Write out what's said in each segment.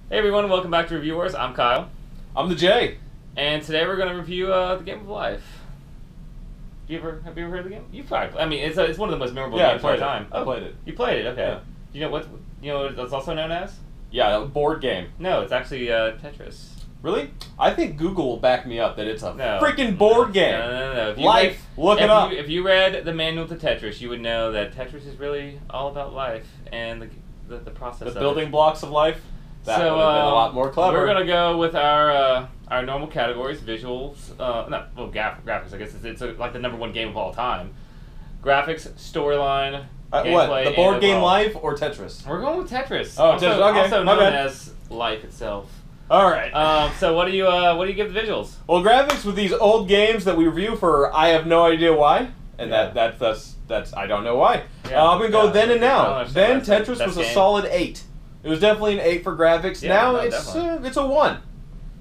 Hey everyone, welcome back to Review Warz. I'm Kyle. I'm the Jay. And today we're going to review the Game of Life. Have you ever heard of the game? You probably. I mean, it's one of the most memorable games of all time. I played it. You played it, okay. Yeah. You know what it's also known as? Yeah, a board game. No, it's actually Tetris. Really? I think Google will back me up that it's a No, freaking board game. No. Look it up. If you read the manual to Tetris, you would know that Tetris is really all about life and the process The building blocks of life. That So, would have been a lot more clever. We're gonna go with our normal categories: visuals, graphics. I guess it's like the #1 game of all time. Graphics, storyline, gameplay. What? The board and game overall. Life or Tetris? We're going with Tetris. Oh, Tetris. Okay, Also my known bad. as life itself. All right. So what do you give the visuals? Well, graphics with these old games that we review for I have no idea why, and Yeah. that's I don't know why. Yeah. I'm gonna go Yeah. then and I don't now. understand. Then That's Tetris was a game. solid 8. It was definitely an 8 for graphics. Yeah, now no, it's a 1.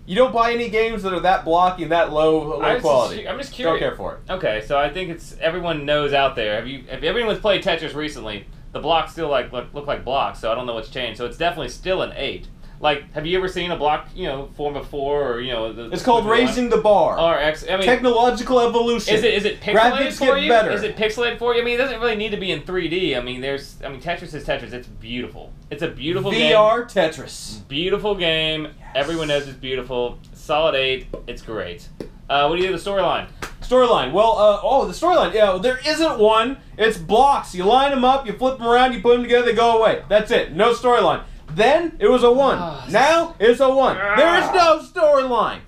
You don't buy any games that are that blocky and that low quality. I'm just curious. Don't care for it. Okay, so I think everyone knows out there. If everyone's played Tetris recently, the blocks still look like blocks. So I don't know what's changed. So it's definitely still an 8. Like, have you ever seen a block, form before, or It's called raising the bar. Or Technological evolution. Is it pixelated Graphics for get you? better. Is it pixelated for you? I mean, it doesn't really need to be in 3D. I mean, Tetris is Tetris. It's beautiful. It's a beautiful VR game. Tetris. Beautiful game. Yes. Everyone knows it's beautiful. Solid 8. It's great. What do you do with the storyline? Storyline. Well, the storyline. Yeah, there isn't one. It's blocks. You line them up, you flip them around, you put them together, they go away. That's it. No storyline. Then it was a 1. Now it's a 1. There is no storyline.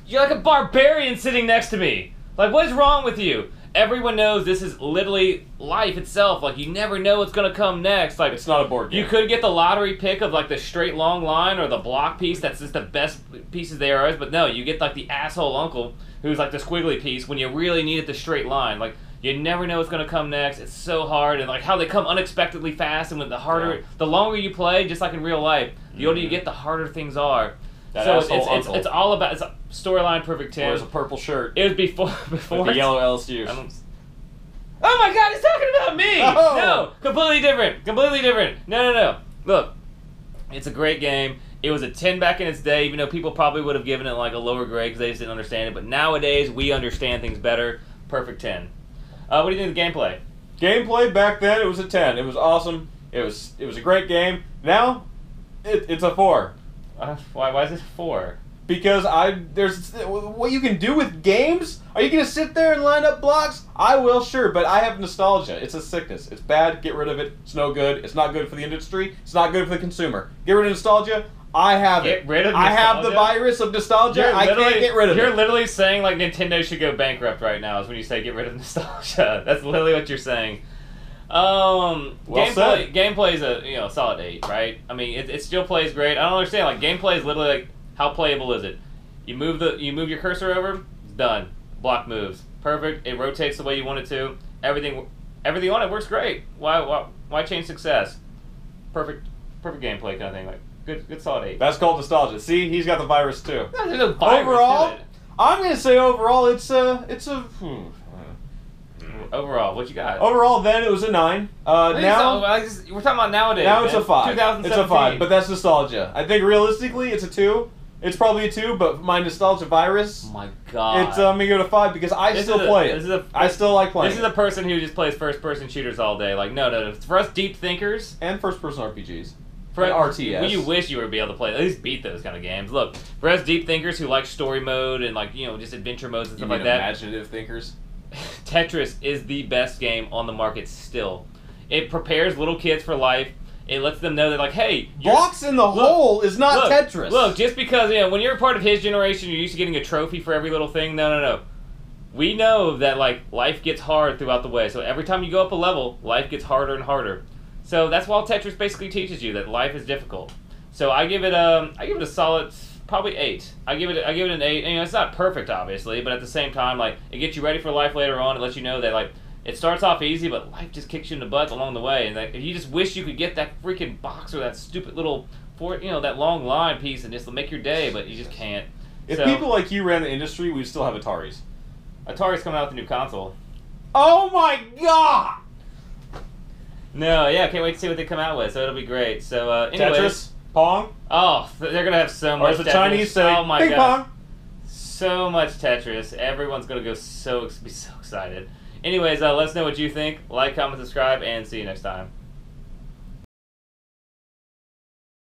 You're like a barbarian sitting next to me. Like, what is wrong with you? Everyone knows this is literally life itself. Like, you never know what's gonna come next. Like, It's not a board game. you could get the lottery pick of like the straight long line or the block piece. That's just the best pieces there is. But no, you get like the asshole uncle who's like the squiggly piece when you really needed the straight line. Like, you never know what's gonna come next. It's so hard, and like how they come unexpectedly fast. And with the longer you play, just like in real life, the older you get, the harder things are. That So asshole uncle. it's all about it's a storyline perfect 10. Wears a purple shirt. It was before With the yellow LSUs. Oh my God, he's talking about me! Oh. No, completely different. Completely different. No. Look, it's a great game. It was a 10 back in its day, even though people probably would have given it like a lower grade because they just didn't understand it. But nowadays, we understand things better. Perfect 10. What do you think of the gameplay? Gameplay back then, it was a 10. It was awesome. It was a great game. Now, it's a 4. Why is it 4? Because there's what you can do with games. Are you gonna sit there and line up blocks? I will, sure, but I have nostalgia. It's a sickness. It's bad. Get rid of it. It's no good. It's not good for the industry. It's not good for the consumer. Get rid of nostalgia. I have it. Get rid of I have the nostalgia? virus of nostalgia. I can't get rid of You're it. literally saying like Nintendo should go bankrupt right now. Is when you say get rid of nostalgia. That's literally what you're saying. Gameplay is a solid 8, right? I mean, it still plays great. I don't understand. Like, gameplay is literally like, how playable is it? You move your cursor over, it's done. Block moves, perfect. It rotates the way you want it to. Everything on it works great. Why change success? Perfect gameplay kind of thing. Like, good solid 8. That's called nostalgia. See, he's got the virus too. There's no virus Overall, in it. I'm gonna say overall, it's a. Overall, what you got? Overall, then it was a 9. Now. we're talking about nowadays. Now it's man. a 5. 2017. It's a 5, but that's nostalgia. I think realistically it's a 2. It's probably a 2, but my nostalgia virus. Oh my God. It's I'm gonna give it a 5 because I still play it. I still like playing. This is a person who just plays first-person shooters all day. Like, no. For us deep thinkers and first-person RPGs. For and RTS. You wish you would be able to play, at least beat those kind of games. Look, for us deep thinkers who like story mode and like just adventure modes and stuff like that. Imaginative thinkers. Tetris is the best game on the market still. It prepares little kids for life. It lets them know that, like, hey, blocks in the hole is not Tetris. Look, just because when you're a part of his generation, you're used to getting a trophy for every little thing. No. We know that like life gets hard throughout the way. So every time you go up a level, life gets harder and harder. So that's why Tetris basically teaches you that life is difficult. So I give it a solid. Probably 8. I give it an 8. And, it's not perfect, obviously, but at the same time, like, it gets you ready for life later on. It lets you know that like it starts off easy, but life just kicks you in the butt along the way. And like, if you just wish you could get that freaking box or that stupid little that long line piece and just make your day, but you just can't. If people like you ran the industry, we'd still have Ataris. Atari's coming out with a new console. Oh my God! No, yeah, can't wait to see what they come out with. So it'll be great. So, anyways, Tetris. Pong. Oh, they're gonna have so Or much. as the Tetris. Chinese say, oh my ping god, pong. so much Tetris. Everyone's gonna be so excited. Anyways, let us know what you think. Like, comment, subscribe, and see you next time.